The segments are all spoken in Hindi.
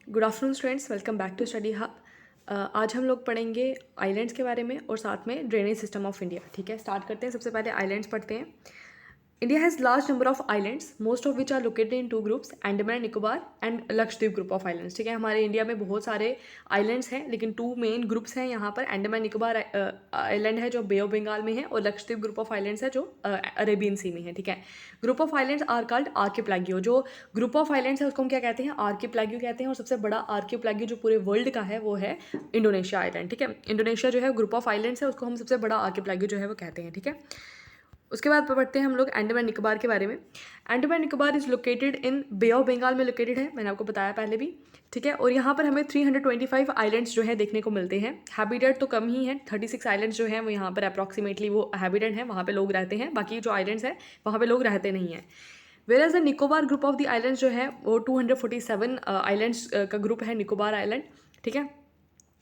Good afternoon students, welcome back to study hub. आज हम लोग पढ़ेंगे आइलैंड्स के बारे में और साथ में ड्रेनेज सिस्टम ऑफ इंडिया। ठीक है, स्टार्ट करते हैं। सबसे पहले आइलैंड्स पढ़ते हैं। India has large number of islands, most of which are located in two groups, Andaman Nicobar and Lakshadweep group of islands. ठीक है, हमारे इंडिया में बहुत सारे आइलैंड्स हैं, लेकिन टू मेन ग्रुप्स हैं यहाँ पर। अंडमान निकोबार आइलैंड है जो बे ऑफ बंगाल में है, और लक्षद्वीप ग्रुप ऑफ आइलैंड्स है जो अरेबियन सी में है। ठीक है, group of islands are called archipelago. जो ग्रुप ऑफ आइलैंड्स है उसको हम क्या कहते हैं? आर्किपेलागो कहते हैं। और सबसे बड़ा आर्किपेलागो जो पूरे वर्ल्ड का है वो है इंडोनेशिया आइलैंड। ठीक है, इंडोनेशिया जो है ग्रुप ऑफ आइलैंड्स है, उसको हम सबसे बड़ा आर्किपेलागो जो है वो कहते हैं। ठीक है, उसके बाद पढ़ते हैं हम लोग अंडमान निकोबार के बारे में। Andaman Nicobar is located in Bay of Bengal में लोकेटेड है, मैंने आपको बताया पहले भी। ठीक है, और यहाँ पर हमें 325 आइलैंड्स जो है देखने को मिलते हैं। हैबिटेट तो कम ही है, 36 आइलैंड्स जो हैं वो यहाँ पर अप्रॉक्सीमेटली वो हैबिटेट हैं, वहाँ पे लोग रहते हैं। बाकी जो आइलैंड्स हैं वहाँ पे लोग रहते नहीं हैं। Whereas the Nicobar group of the islands जो है वो 247 आइलैंड्स का ग्रुप है निकोबार आइलैंड। ठीक है,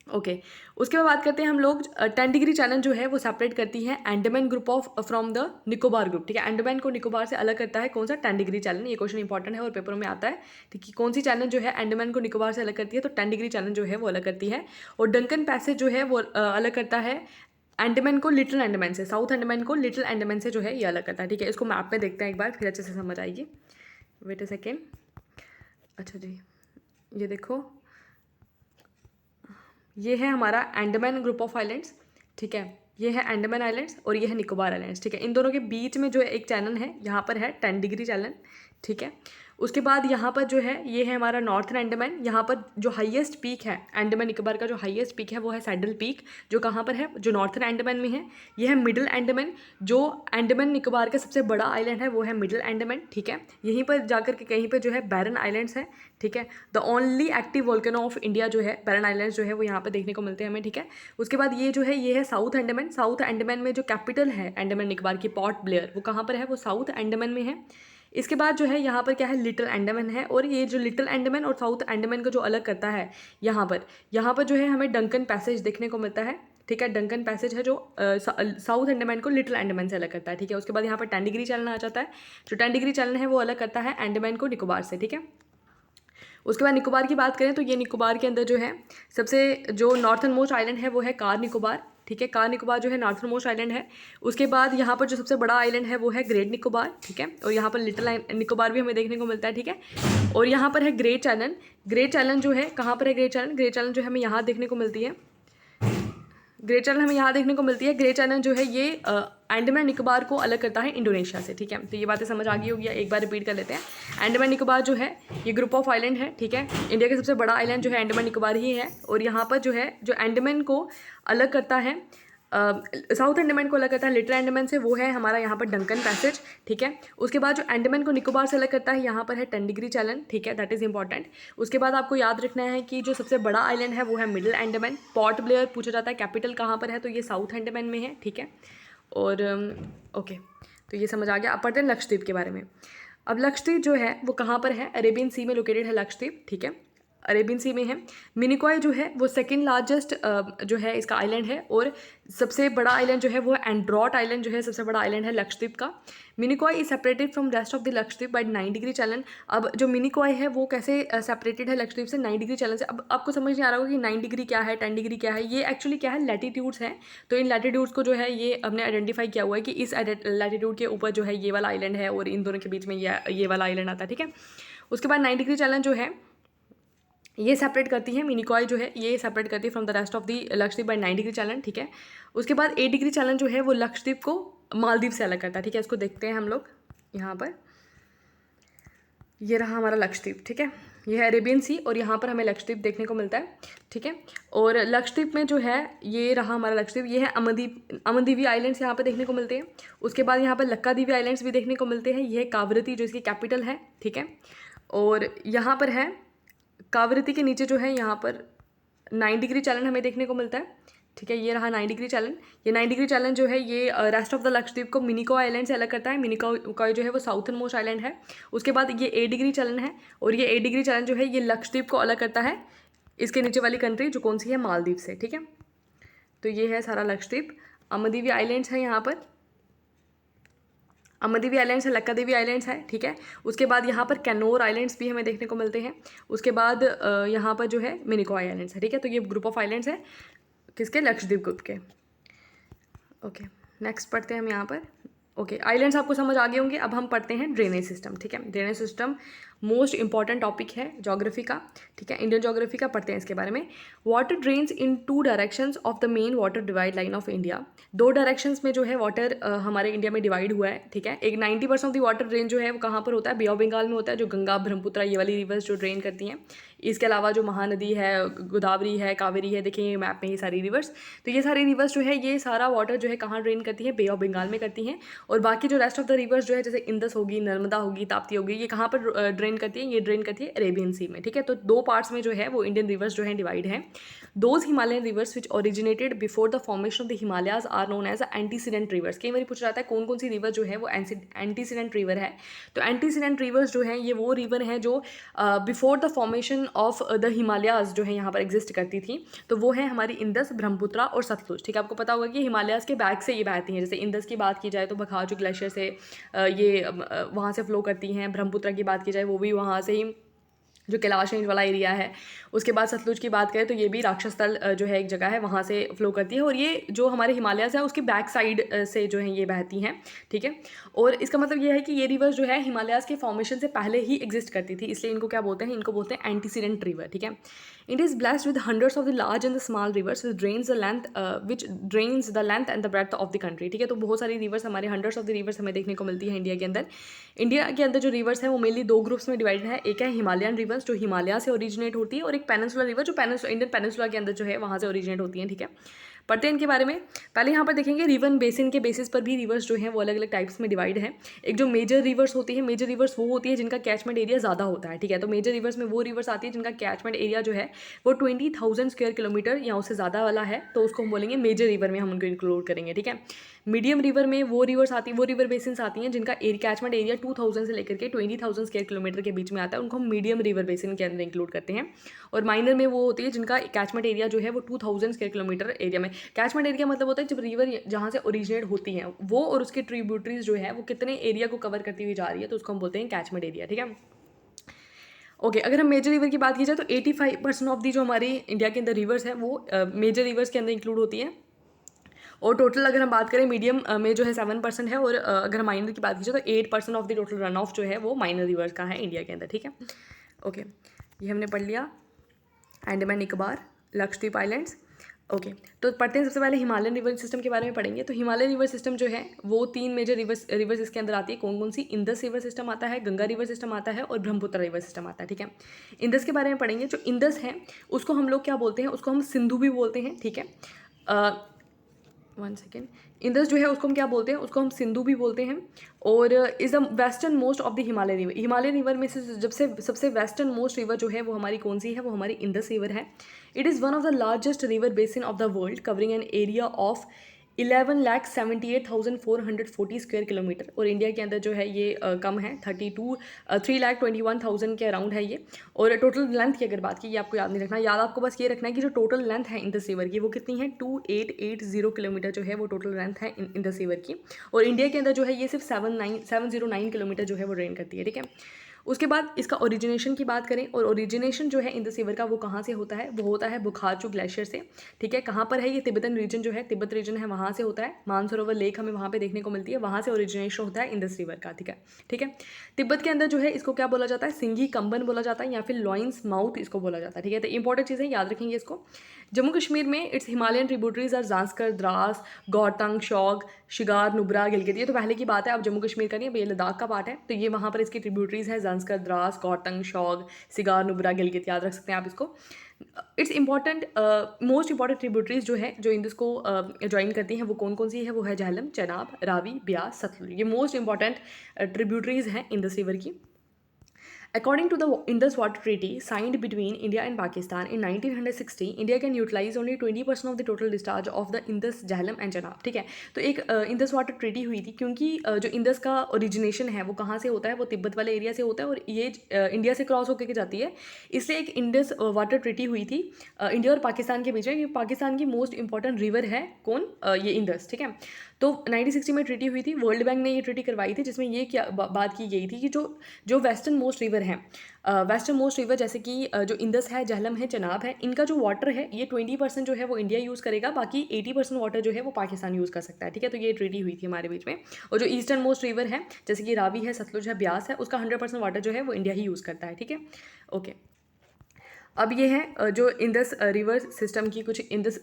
ओके। उसके बाद बात करते हैं हम लोग 10 डिग्री चैनल जो है वो सेपरेट करती है Andaman group of from the Nicobar group. ठीक है, अंडमान को निकोबार से अलग करता है कौन सा? 10 डिग्री चैनल। ये क्वेश्चन इंपॉर्टेंट है और पेपर में आता है। ठीक है, कौन सी चैनल जो है अंडमान को निकोबार से अलग करती है? तो 10 डिग्री चैनल जो है वो अलग करती है। और डंकन पैसेज जो है वो अलग करता है अंडमान को लिटिल अंडमान से। साउथ अंडमान को लिटिल अंडमान से जो है ये अलग करता है। ठीक है, इसको मैप में देखते हैं एक बार, फिर अच्छे से समझ आएगी। Wait a second. अच्छा जी, ये देखो, ये है हमारा अंडमान ग्रुप ऑफ आइलैंड्स। ठीक है, ये है अंडमान आइलैंड्स और ये है निकोबार आइलैंड्स। ठीक है, इन दोनों के बीच में जो एक चैनल है यहाँ पर है 10 डिग्री चैनल। ठीक है, उसके बाद यहाँ पर जो है ये है हमारा नॉर्थन अंडमान। यहाँ पर जो हाईएस्ट पीक है अंडमान निकोबार का, जो हाईएस्ट पीक है वो है सैडल पीक, जो कहाँ पर है? जो नॉर्थन अंडमान में है। ये है मिडिल अंडमान। जो अंडमान निकोबार का सबसे बड़ा आइलैंड है वो है मिडिल अंडमान। ठीक है, यहीं पर जाकर के कहीं पर जो है बैरन आइलैंड्स है। ठीक है, the only active volcano of India जो है बैरन आइलैंड्स जो है वो यहाँ पर देखने को मिलते हैं हमें। ठीक है, उसके बाद ये जो है ये है साउथ अंडमान। साउथ अंडमान में जो कैपिटल है अंडमान निकोबार की, पोर्ट ब्लेयर, वो कहाँ पर है? वो साउथ अंडमान में है। इसके बाद जो है यहाँ पर क्या है? लिटिल अंडमान है। और ये जो लिटिल अंडमान और साउथ अंडमान को जो अलग करता है यहाँ पर जो है हमें डंकन पैसेज देखने को मिलता है। ठीक है, डंकन पैसेज है जो साउथ अंडमान को लिटिल अंडमान से अलग करता है। ठीक है, उसके बाद यहाँ पर 10 डिग्री चैनल आ जाता है। जो 10 डिग्री चैनल है वो अलग करता है अंडमान को निकोबार से। ठीक है, उसके बाद निकोबार की बात करें तो ये निकोबार के अंदर जो है सबसे जो नॉर्थन मोस्ट आइलैंड है वो है कार निकोबार। ठीक है, कार निकोबार जो है नॉर्थन मोस्ट आइलैंड है। उसके बाद यहाँ पर जो सबसे बड़ा आइलैंड है वो है ग्रेट निकोबार। ठीक है, और यहाँ पर लिटिल निकोबार भी हमें देखने को मिलता है। ठीक है, और यहाँ पर है ग्रेट चैनल। ग्रेट चैनल जो है कहाँ पर है? ग्रेट चैनल, ग्रेट चैनल जो है हमें यहाँ देखने को मिलती है। ग्रेट चैनल हमें यहाँ देखने को मिलती है। ग्रेट चैनल जो है ये अंडमान निकोबार को अलग करता है इंडोनेशिया से। ठीक है, तो ये बातें समझ आ गई होगी, एक बार रिपीट कर लेते हैं। अंडमान निकोबार जो है ये ग्रुप ऑफ आइलैंड है। ठीक है, इंडिया का सबसे बड़ा आइलैंड जो है अंडमान निकोबार ही है। और यहाँ पर जो है जो अंडमान को अलग करता है, साउथ अंडमान को अलग करता है लिटिल अंडमान से, वो है हमारा यहाँ पर डंकन पैसेज। ठीक है, उसके बाद जो अंडमान को निकोबार से अलग करता है यहाँ पर है 10 डिग्री चैनल। ठीक है, दैट इज़ इंपॉर्टेंट। उसके बाद आपको याद रखना है कि जो सबसे बड़ा आइलैंड है वो है मिडिल अंडमान। पोर्ट ब्लेयर पूछा जाता है कैपिटल कहाँ पर है, तो ये साउथ अंडमान में है। ठीक है, और ओके, तो ये समझ आ गया। अब पढ़ते हैं लक्षद्वीप के बारे में। अब लक्षद्वीप जो है वो कहाँ पर है? अरेबियन सी में लोकेटेड है लक्षद्वीप। ठीक है, अरेबियन सी में है। मिनिकॉय जो है वो सेकंड लार्जेस्ट जो है इसका आइलैंड है। और सबसे बड़ा आइलैंड जो है वो एंड्रॉट आइलैंड जो है सबसे बड़ा आइलैंड है लक्षद्वीप का। Minicoy is separated from rest of the Lakshadweep by 9 degree channel. अब जो मिनिकॉय है वो कैसे सेपरेटेड है लक्षद्वीप से? 9 डिग्री चैनल से। अब आपको समझ नहीं आ रहा होगा कि 9 डिग्री क्या है, 10 डिग्री क्या है। ये एक्चुअली क्या है? लैटिट्यूड्स हैं। तो इन लैटिट्यूड्स को जो है ये हमने आइडेंटिफाई किया हुआ है कि इस लैटिट्यूड के ऊपर जो है ये वाला आइलैंड है और इन दोनों के बीच में ये वाला आइलैंड आता है। ठीक है, उसके बाद 9 डिग्री चैनल जो है ये सेपरेट करती है। मिनिकॉय जो है ये सेपरेट करती है from the rest of the Lakshadweep by 9 degree channel. ठीक है, उसके बाद 8 डिग्री चैनल जो है वो लक्षद्वीप को मालदीव से अलग करता है। ठीक है, इसको देखते हैं हम लोग यहाँ पर। ये रहा हमारा लक्षद्वीप। ठीक है, ये है अरेबियन सी और यहाँ पर हमें लक्षद्वीप देखने को मिलता है। ठीक है, और लक्षद्वीप में जो है ये रहा हमारा लक्षद्वीप। ये है अमनदीवी आइलैंड्स यहाँ पर देखने को मिलते हैं। उसके बाद यहाँ पर लक्कादीवी आइलैंड्स भी देखने को मिलते हैं। ये है कावरती जो इसकी कैपिटल है। ठीक है, और यहाँ पर है कावरती के नीचे जो है यहाँ पर 9 डिग्री चैनल हमें देखने को मिलता है। ठीक है, ये रहा 9 डिग्री चैनल। ये 9 डिग्री चैनल जो है ये रेस्ट ऑफ द लक्षद्वीप को मिनिकॉय आइलैंड से अलग करता है। मिनिकॉय जो है वो साउथर्न मोस्ट आइलैंड है। उसके बाद ये 8 डिग्री चैनल है और ये 8 डिग्री चैनल जो है ये लक्षद्वीप को अलग करता है इसके नीचे वाली कंट्री जो कौन सी है? मालदीव से। ठीक है, तो ये है सारा लक्षद्वीप। अमदीवी आइलैंड्स है यहाँ पर। अम्मादेवी आइलैंड्स है, लक्कादेवी आइलैंड्स है, ठीक है। उसके बाद यहाँ पर कैनोर आइलैंड्स भी हमें देखने को मिलते हैं। उसके बाद यहाँ पर जो है मिनिकॉय आइलैंड्स है, ठीक है। तो ये ग्रुप ऑफ आइलैंड्स है किसके, लक्षद्वीप ग्रुप के। ओके, नेक्स्ट पढ़ते हैं हम यहाँ पर। ओके, आइलैंड्स आपको समझ आ गए होंगे। अब हम पढ़ते हैं ड्रेनेज सिस्टम, ठीक है। Drainage system most important topic है ज्योग्राफी का, ठीक है, इंडियन ज्योग्राफी का। पढ़ते हैं इसके बारे में। Water drains in 2 directions of the main water divide line of India. 2 directions में जो है वाटर हमारे इंडिया में डिवाइड हुआ है, ठीक है। एक 90% ऑफ द वाटर ड्रेन जो है वो कहाँ पर होता है, बे ऑफ बंगाल में होता है, जो गंगा ब्रह्मपुत्र ये वाली रिवर्स जो ड्रेन करती हैं। इसके अलावा जो महानदी है, गोदावरी है, कावेरी है, देखिए मैप में ये सारी रिवर्स। तो ये सारी रिवर्स जो है ये सारा वाटर जो है कहाँ ड्रेन करती है, बे ऑफ बंगाल में करती हैं। और बाकी जो रेस्ट ऑफ द रिवर्स जो है जैसे इंदस होगी, नर्मदा होगी, ताप्ती होगी, ये कहाँ पर ड्रेन करती है, ये ड्रेन करती है अरेबियन सी में, ठीक है। तो 2 पार्ट्स में जो है वो इंडियन रिवर्स जो है डिवाइड है। Those Himalayan rivers which originated before the formation of the Himalayas are known as antecedent rivers. कई बार पूछा जाता है कौन कौन सी रिवर जो है वो एंटीसीडेंट रिवर है। तो एंटीसीडेंट रिवर्स जो है ये वो रिवर है जो before the formation of the Himalayas जो है यहाँ पर एग्जिस्ट करती थी। तो वो है हमारी इंदस, ब्रह्मपुत्रा और सतलुज, ठीक है। आपको पता होगा कि हिमालयाज के बैक से ये बहती हैं। जैसे इंदस की बात की जाए तो बखाजू ग्लेशियर से ये वहाँ से फ्लो करती हैं। ब्रह्मपुत्रा की बात की जाए वो भी वहाँ से ही, जो कैलाश रेंज वाला एरिया है। उसके बाद सतलुज की बात करें तो ये भी राक्षस तल जो है एक जगह है, वहाँ से फ्लो करती है। और ये जो हमारे हिमालयाज है उसके बैक साइड से जो है ये बहती हैं, ठीक है। और इसका मतलब ये है कि ये रिवर्स जो है हिमालयाज के फॉर्मेशन से पहले ही एग्जिस्ट करती थी, इसलिए इनको क्या बोलते हैं, इनको बोलते हैं एंटीसीडेंट रिवर, ठीक है। It is blessed with hundreds of the large and the small rivers which drains the length and the breadth of the country, ठीक है। तो बहुत सारी रिवर्स हमारे hundreds of the rivers हमें देखने को मिलती है इंडिया के अंदर। इंडिया के अंदर जो रिवर्स है वो मेनली 2 ग्रुप्स में डिवाइडेड है। एक है हिमालयन रिवर्स जो हिमालय से ओरिजिनेट होती है, और एक पेनिनसुलर रिवर जो इंडियन पेनिनसुला के अंदर जो है वहाँ से ओरिजिनेट होती है, ठीक है। पढ़ते हैं इनके बारे में। पहले यहाँ पर देखेंगे रिवर बेसिन के बेसिस पर भी रिवर्स जो है वो अलग अलग टाइप्स में डिवाइड है। एक जो मेजर रिवर्स होती है, मेजर रिवर्स वो होती है जिनका कैचमेंट एरिया ज़्यादा होता है, ठीक है। तो मेजर रिवर्स में वो रिवर्स आती है जिनका कैचमेंट एरिया जो है वो 20,000 स्क्वायर किलोमीटर या उससे ज़्यादा वाला है, तो उसको हम बोलेंगे मेजर रिवर में हम उनको इंक्लूड करेंगे, ठीक है। मीडियम रिवर में वो रिवर्स आती है, वो रिवर बेसिन्स आती हैं जिनका कैचमेंट एरिया 2,000 से लेकर के 20,000 स्क्वायर किलोमीटर के बीच में आता है, उनको हम मीडियम रिवर बेसिन के अंदर इंक्लूड करते हैं। और माइनर में वो होती है जिनका कैचमेंट एरिया जो है वो 2,000 स्क्वायर किलोमीटर एरिया में। कैचमेंट एरिया मतलब होता है जब रिवर जहाँ से ओरिजिनेट होती हैं वो और उसके ट्रिब्यूटरीज जो है वो कितने एरिया को कवर करती हुई जा रही है, तो उसको हम बोलते हैं कैचमेंट एरिया, ठीक है। ओके, अगर हम मेजर रिवर की बात की जाए तो 85% ऑफ दी जो हमारी इंडिया के अंदर रिवर्स हैं वो मेजर रिवर्स के अंदर इंक्लूड होती हैं। और टोटल अगर हम बात करें मीडियम में जो है 7% है, और अगर हम माइनर की बात की जाए तो 8% of the total run of जो है वो माइनर रिवर्स का है इंडिया के अंदर, ठीक है। ओके, ये हमने पढ़ लिया अंडमान निकोबार, लक्षद्वीप आइलैंड्स। ओके, तो पढ़ते हैं सबसे पहले हिमालयन रिवर सिस्टम के बारे में पढ़ेंगे। तो हिमालयन रिवर सिस्टम जो है वो 3 मेजर रिवर्स इसके अंदर आती है। कौन कौन सी? इंदस रिवर सिस्टम आता है, गंगा रिवर सिस्टम आता है और ब्रह्मपुत्र रिवर सिस्टम आता है, ठीक है। इंदस के बारे में पढ़ेंगे। जो इंदस है उसको हम लोग क्या बोलते हैं, उसको हम सिंधु भी बोलते हैं, ठीक है। 1 सेकेंड, इंदस जो है उसको हम क्या बोलते हैं, उसको हम सिंधु भी बोलते हैं। और is the western most of the Himalaya river. Himalaya river में से जब से सबसे वेस्टर्न मोस्ट रिवर जो है वो हमारी कौन सी है, वो हमारी इंदस रिवर है। It is one of the largest river basin of the world covering an area of 11,78,440 square kilometre. और इंडिया के अंदर जो है ये कम है, 3,21,000 के अराउंड है ये। और टोटल लेंथ की अगर बात की, ये आपको याद नहीं रखना, याद आपको बस ये रखना है कि जो टोटल लेंथ है इंदस रिवर की वो कितनी है, 2,880 किलोमीटर जो है वो टोटल लेंथ है इंदस रिवर की। और इंडिया के अंदर जो है ये सिर्फ 709 किलोमीटर जो है वो ड्रेन करती है, ठीक है। उसके बाद इसका ओरिजिनेशन की बात करें, और ओरिजिनेशन जो है इंदस रिवर का वो कहाँ से होता है, वो होता है बुखारचू ग्लेशियर से, ठीक है। कहाँ पर है ये, तिब्बतन रीजन जो है, तिब्बत रीजन है वहाँ से होता है। मानसरोवर लेक हमें वहाँ पे देखने को मिलती है, वहाँ से ओरिजिनेशन होता है इंदस रिवर का, ठीक है, ठीक है। तिब्बत के अंदर जो है इसको क्या बोला जाता है, सिंगी कंबन बोला जाता है, या फिर लॉइंस माउथ इसको बोला जाता है, ठीक है। तो इंपॉर्टेंट चीज़ें याद रखेंगे इसको। जम्मू कश्मीर में it's Himalayan tributaries are Zanskar, Dras, Gartang, Shyok, Shigar, Nubra, Gilgit. ये तो पहले की बात है, अब जम्मू कश्मीर का नहीं, अब ये लद्दाख का पार्ट है। तो ये वहाँ पर इसकी ट्रिब्यूटरीज है, जांस्कर, द्रास, गौतंग, शौग, सिगार, नुब्रा, गिलगित, याद रख सकते हैं आप इसको। It's important most important tributaries जो है जो इंदस को ज्वाइन करती हैं वो कौन कौन सी है, वो है झेलम, चेनाब, रावी, ब्यास, सतलुज। ये मोस्ट इंपॉर्टेंट ट्रिब्यूटरीज हैं इंदस रिवर की। According to the Indus Water Treaty signed between India and Pakistan in 1960, India can utilize only 20% of the total discharge of the Indus, Jhelum and Chenab, ठीक है। तो एक इंदस वाटर ट्रीटी हुई थी, क्योंकि जो इंदस का ओरिजिनेशन है वो कहाँ से होता है, वो तिब्बत वाले एरिया से होता है, और ये इंडिया से क्रॉस होकर के जाती है। इसलिए एक इंडस वाटर ट्रीटी हुई थी इंडिया और पाकिस्तान के बीच में, क्योंकि पाकिस्तान की मोस्ट इंपॉर्टेंट रिवर है कौन, ये इंदस, ठीक है। तो 1960 में ट्रीटी हुई थी, वर्ल्ड बैंक ने ये ट्रीटी करवाई थी, जिसमें ये क्या बात की गई थी कि जो वेस्टर्न मोस्ट रिवर हैं, वेस्टर्न मोस्ट रिवर जैसे कि जो इंदस है, झेलम है, चनाब है, इनका जो वाटर है ये 20% जो है वो इंडिया यूज़ करेगा, बाकी 80% वाटर जो है वो पाकिस्तान यूज़ कर सकता है, ठीक है। तो ये ट्रीटी हुई थी हमारे बीच में। और जो ईस्टर्न मोस्ट रिवर है जैसे कि रावी है, सतलुज है, ब्यास है, उसका 100% वाटर जो है वो इंडिया ही यूज़ करता है, ठीक है। ओके, अब ये है जो इंदस रिवर सिस्टम की कुछ इंदस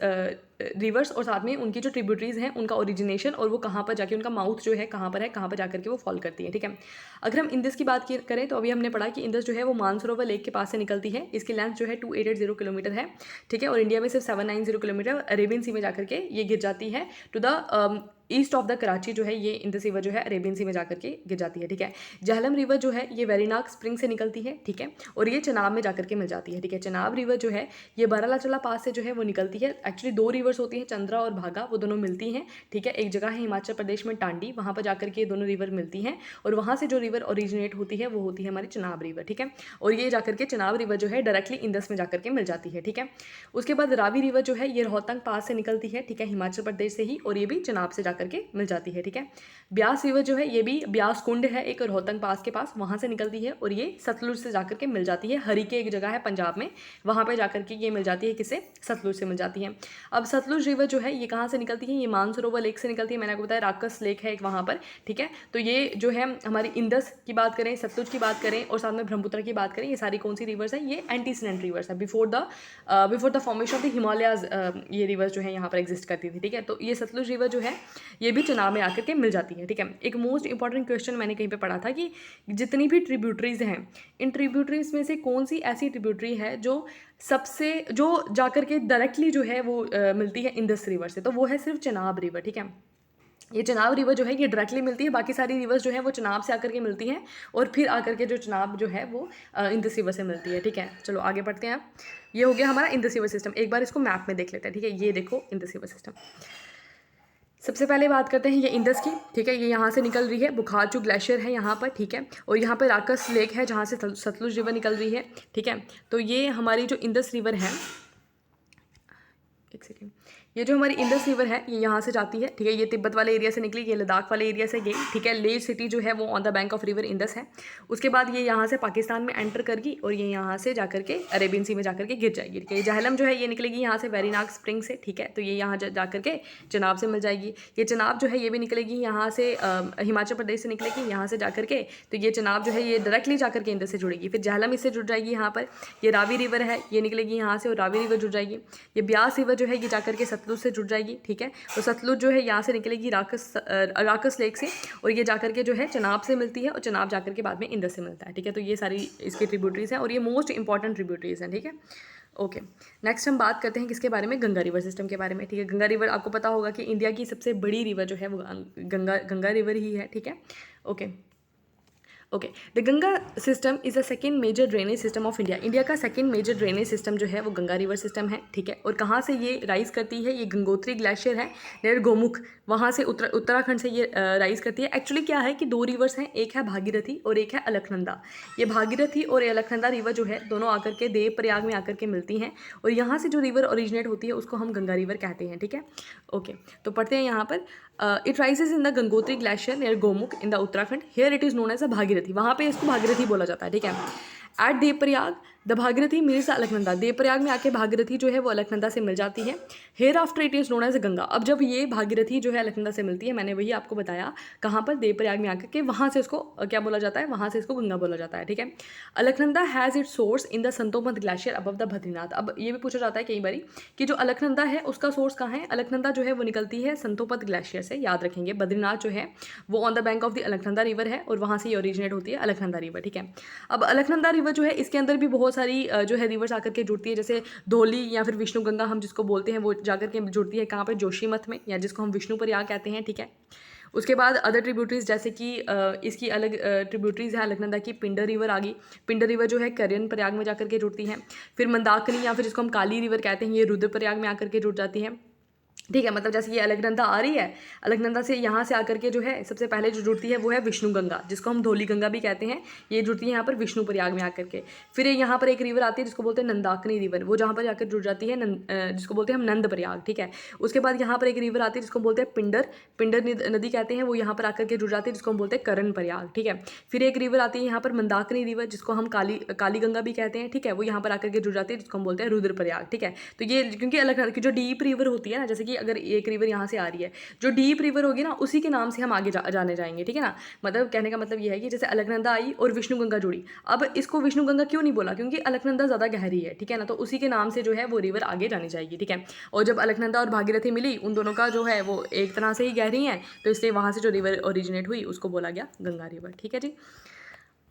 रिवर्स और साथ में उनकी जो ट्रिब्यूटरीज हैं उनका ओरिजिनेशन और वो कहाँ पर जाके उनका माउथ जो है कहाँ पर है, कहाँ पर जाकर के वो फॉल करती है, ठीक है। अगर हम इंदस की बात करें तो अभी हमने पढ़ा कि इंदस जो है वो मानसरोवर लेक के पास से निकलती है, इसकी लेंथ जो है 2880 किलोमीटर है, ठीक है। और इंडिया में सिर्फ 790 किलोमीटर अरेबियन सी में जाकर के ये गिर जाती है to the east of the Karachi जो है ये इंदस रिवर जो है अरेबियन सी में जाकर के गिर जाती है, ठीक है। झेलम रिवर जो है ये वेरीनाग स्प्रिंग से निकलती है, ठीक है, और ये चनाब में जाकर के मिल जाती है, ठीक है। चनाब रिवर जो है ये बारालाचला पास से जो है वो निकलती है। एक्चुअली दो रिवर्स होती हैं, चंद्रा और भागा, वो दोनों मिलती हैं, ठीक है। एक जगह है हिमाचल प्रदेश में टांडी, वहाँ पर जाकर के ये दोनों रिवर मिलती हैं और वहाँ से जो रिवर ओरिजिनेट होती है वो होती है हमारी चनाब रिवर, ठीक है। और ये जाकर के चनाब रिवर जो है डायरेक्टली इंदस में जाकर के मिल जाती है, ठीक है। उसके बाद रावी रिवर जो है ये रोहतंग पास से निकलती है, ठीक है, हिमाचल प्रदेश से ही, और ये भी चनाब से जाकर के मिल जाती है, ठीक है। ब्यास रिवर जो है ये भी ब्यास कुंड है एक रोहतंग पास के पास, वहाँ से निकलती है और ये सतलुज से जाकर के मिल जाती है। हरी के एक जगह है पंजाब में, वहाँ पे जाकर के ये मिल जाती है, किससे, सतलुज से मिल जाती है। अब सतलुज रिवर जो है ये कहाँ से निकलती है, ये मानसरोवर लेक से निकलती है, मैंने आपको बताया राकस लेक है एक वहाँ पर, ठीक है। तो ये जो है हमारी इंदस की बात करें, सतलुज की बात करें और साथ में ब्रह्मपुत्र की बात करें, ये सारी कौन सी रिवर्स हैं, ये एंटीसीडेंट रिवर्स है। Before the formation of the Himalayas ये रिवर्स जो है यहाँ पर एग्जिस्ट करती थी, ठीक है। तो ये सतलुज रिवर जो है ये भी चनाब में आकर के मिल जाती है, ठीक है। एक मोस्ट इंपॉर्टेंट क्वेश्चन मैंने कहीं पे पढ़ा था कि जितनी भी ट्रिब्यूटरीज हैं, इन ट्रिब्यूटरीज में से कौन सी ऐसी ट्रिब्यूटरी है जो जाकर के डायरेक्टली जो है वो मिलती है इंदस रिवर से, तो वो है सिर्फ चनाब रिवर, ठीक है। ये चनाब रिवर जो है ये डायरेक्टली मिलती है, बाकी सारी रिवर्स जो है वो चनाब से आकर के मिलती हैं और फिर आकर के जो चनाब जो है वो इंदस रिवर से मिलती है, ठीक है। चलो आगे बढ़ते हैं। ये हो गया हमारा इंदस रिवर सिस्टम। एक बार इसको मैप में देख लेते हैं, ठीक है। ये देखो इंदस रिवर सिस्टम। सबसे पहले बात करते हैं ये इंदस की, ठीक है। ये यहाँ से निकल रही है, बुखारचू ग्लेशियर है यहाँ पर, ठीक है। और यहाँ पर राकस लेक है जहाँ से सतलुज रिवर निकल रही है, ठीक है। तो ये हमारी जो इंदस रिवर है, एक सेकेंड, ये जो हमारी इंदस रिवर है ये यहाँ से जाती है, ठीक है। ये तिब्बत वाले एरिया से निकली, ये लद्दाख वाले एरिया से गई, ठीक है। लेह सिटी जो है वो on the bank of river Indus है। उसके बाद ये यहाँ से पाकिस्तान में एंटर करगी और ये यहाँ से जाकर के अरेबियन सी में जाकर के गिर जाएगी, ठीक है। झेलम जो है ये निकलेगी यहाँ से वेरीनाग स्प्रिंग से, ठीक है। तो ये यहाँ जाकर के चनाब से मिल जाएगी। ये चनाब जो है ये भी निकलेगी यहाँ से हिमाचल प्रदेश से निकलेगी, यहाँ से जाकर के, तो ये चनाब जो है ये डायरेक्टली जाकर के इंदस से जुड़ेगी। फिर झेलम इससे जुड़ जाएगी यहाँ पर। ये रावी रिवर है, ये निकलेगी यहाँ से और रावी रिवर जुड़ जाएगी। ये ब्यास रिवर जो है ये जाकर के सतलुज से जुड़ जाएगी, ठीक है। तो सतलुज जो है यहाँ से निकलेगी राकस लेक से और ये जाकर के जो है चनाब से मिलती है और चनाब जाकर के बाद में इंदस से मिलता है, ठीक है। तो ये सारी इसकी ट्रिब्यूटरीज हैं और ये मोस्ट इंपॉर्टेंट ट्रिब्यूटरीज हैं, ठीक है। ओके, नेक्स्ट हम बात करते हैं किसके बारे में, गंगा रिवर सिस्टम के बारे में, ठीक है। गंगा रिवर आपको पता होगा कि इंडिया की सबसे बड़ी रिवर जो है वो गंगा रिवर ही है, ठीक है। Okay, the Ganga system is a second major drainage system of India. India का सेकेंड मेजर ड्रेनेज सिस्टम जो है वो गंगा रिवर सिस्टम है, ठीक है। और कहाँ से ये राइज करती है, ये गंगोत्री ग्लेशियर है नियर गोमुख, वहाँ से उत्तराखंड से ये राइज करती है। एक्चुअली क्या है कि दो रिवर्स हैं, एक है भागीरथी और एक है अलकनंदा। ये भागीरथी और अलकनंदा रिवर जो है दोनों आकर के देव प्रयाग में आकर के मिलती हैं और यहाँ से जो रिवर ओरिजिनेट होती है उसको हम गंगा रिवर कहते हैं, ठीक है। ओके, तो पढ़ते हैं यहाँ पर, it rises in the Gangotri glacier near Gomukh in the Uttarakhand, here it is known as a Bhagirathi, वहाँ पे इसको भागीरथी बोला जाता है, ठीक है। At Devprayag the Bhagirathi means Alaknanda, Devprayag में आके भागीरथी जो है वो अलकनंदा से मिल जाती है। Hereafter it is known as Ganga, अब जब ये भागीरथी जो है अलकनंदा से मिलती है, मैंने वही आपको बताया कहाँ पर, देवप्रयाग में आकर के, वहाँ से इसको क्या बोला जाता है, वहाँ से इसको गंगा बोला जाता है, ठीक है। Alaknanda has it source in the Satopanth glacier above the Badrinath. अब ये भी पूछा जाता है कई बारी कि जो अलकनंदा है उसका सोर्स कहाँ है। अलकनंदा जो है वो निकलती है संतोपत ग्लेशियर से, याद रखेंगे। बद्रीनाथ जो है वो on the bank of the Alaknanda river है और वहाँ से ये ओरिजिनेट होती है अलकनंदा रिवर, ठीक है। अब अलकनंदा रिवर जो है इसके अंदर भी बहुत सारी जो है रिवर्स आकर के जुड़ती है, जैसे धौली या फिर विष्णु गंगा हम जिसको बोलते हैं, वो जाकर के जुड़ती है कहाँ पर, जोशीमठ में, या जिसको हम विष्णु प्रयाग कहते हैं, ठीक है। उसके बाद अदर ट्रिब्यूटरीज जैसे कि इसकी अलग ट्रिब्यूटरीज है अलकनंदा की, पिंडर रिवर आ गई। पिंडर रिवर जो है करियन प्रयाग में जाकर के जुड़ती है। फिर मंदाकिनी या फिर जिसको हम काली रिवर कहते हैं, ये रुद्रप्रयाग में आकर के जुड़ जाती है। ठीक है, मतलब जैसे ये अलकनंदा आ रही है, अलकनंदा से यहाँ से आकर के जो है सबसे पहले जो जुड़ती है वो है विष्णु गंगा, जिसको हम धौली गंगा भी कहते हैं। ये जुड़ती है यहाँ पर विष्णु प्रयाग में आकर के। फिर यहाँ पर एक रिवर आती है जिसको बोलते हैं नंदाकिनी रिवर, वो जहाँ पर जाकर जुड़ जाती है जिसको बोलते हैं हम नंद प्रयाग। ठीक है, उसके बाद यहाँ पर एक रिवर आती है जिसको बोलते हैं पिंडर नदी कहते हैं, वो यहाँ पर आकर के जुड़ जाती है जिसको हम बोलते हैं करण प्रयाग। ठीक है, फिर एक रिवर आती है यहाँ पर मंदाकिनी रिवर, जिसको हम काली गंगा भी कहते हैं। ठीक है, वो यहाँ पर आकर के जुड़ जाती है जिसको हम बोलते हैं रुद्र प्रयाग। ठीक है, तो ये क्योंकि अलग जो डीप रिवर होती है ना, जैसे कि अगर एक रिवर यहाँ से आ रही है, जो डीप रिवर होगी ना उसी के नाम से हम आगे जाने जाएंगे। ठीक है ना, मतलब कहने का मतलब ये है कि जैसे अलकनंदा आई और विष्णु गंगा जुड़ी, अब इसको विष्णु गंगा क्यों नहीं बोला, क्योंकि अलकनंदा ज़्यादा गहरी है। ठीक है ना, तो उसी के नाम से जो है वो रिवर आगे जानी जाएगी। ठीक है, और जब अलकनंदा और भागीरथी मिली, उन दोनों का जो है वो एक तरह से ही गहरी है, तो इसलिए वहाँ से जो रिवर ओरिजिनेट हुई उसको बोला गया गंगा रिवर। ठीक है जी,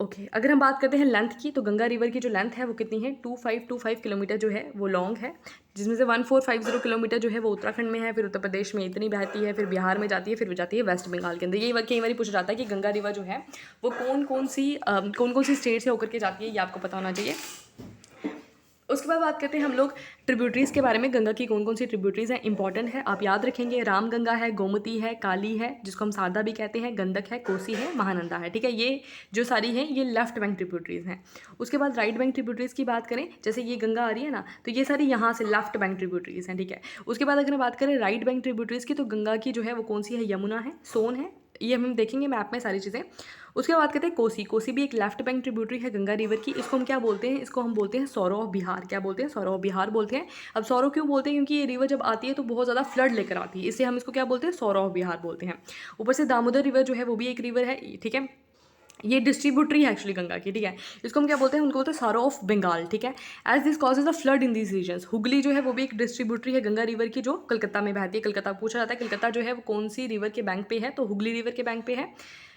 ओके अगर हम बात करते हैं लेंथ की, तो गंगा रिवर की जो लेंथ है वो कितनी है, 2525 किलोमीटर जो है वो लॉन्ग है, जिसमें से 1450 किलोमीटर जो है वो उत्तराखंड में है, फिर उत्तर प्रदेश में इतनी बहती है, फिर बिहार में जाती है, फिर जाती है वेस्ट बंगाल के अंदर। ये कई बार पूछा जाता है कि गंगा रिवर जो है वो कौन कौन सी स्टेट से होकर के जाती है, ये आपको पता होना चाहिए। उसके बाद बात करते हैं हम लोग ट्रिब्यूटरीज़ के बारे में। गंगा की कौन कौन सी ट्रिब्यूटरीज़ हैं, इंपॉर्टेंट है, आप याद रखेंगे। राम गंगा है, गोमती है, काली है जिसको हम शारदा भी कहते हैं, गंडक है, कोसी है, महानंदा है। ठीक है, ये जो सारी हैं ये लेफ्ट बैंक ट्रिब्यूटरीज़ हैं। उसके बाद राइट बैंक ट्रिब्यूटरीज़ की बात करें, जैसे ये गंगा आ रही है ना, तो ये सारी यहाँ से लेफ्ट बैंक ट्रिब्यूटरीज़ हैं। ठीक है, उसके बाद अगर बात करें राइट बैंक ट्रिब्यूटरीज़ की, तो गंगा की जो है वो कौन सी है, यमुना है, सोन है, ये हम देखेंगे मैप में सारी चीज़ें। उसके बाद कहते हैं कोसी भी एक लेफ्ट बैंक ट्रिब्यूटरी है गंगा रिवर की। इसको हम क्या बोलते हैं, इसको हम बोलते हैं सौरव बिहार। क्या बोलते हैं, सौरव बिहार बोलते हैं। अब सौरव क्यों बोलते हैं, क्योंकि ये रिवर जब आती है तो बहुत ज़्यादा फ्लड लेकर आती है, इसलिए हम इसको क्या बोलते हैं, सौरव बिहार बोलते हैं। ऊपर से दामोदर रिवर जो है वो भी एक रिवर है। ठीक है, ये डिस्ट्रीब्यूटरी है एक्चुअली गंगा की। ठीक है, इसको हम क्या बोलते हैं, उनको बोलते हैं सारो ऑफ बंगाल। ठीक है, as this causes the flood in these regions. Hooghly जो है वो भी एक डिस्ट्रीब्यूटरी है गंगा रिवर की, जो कलकत्ता में बहती है। कलकत्ता पूछा जाता है, कलकत्ता जो है वो कौन सी रिवर के बैंक पे है, तो हुगली रिवर के बैंक पे है।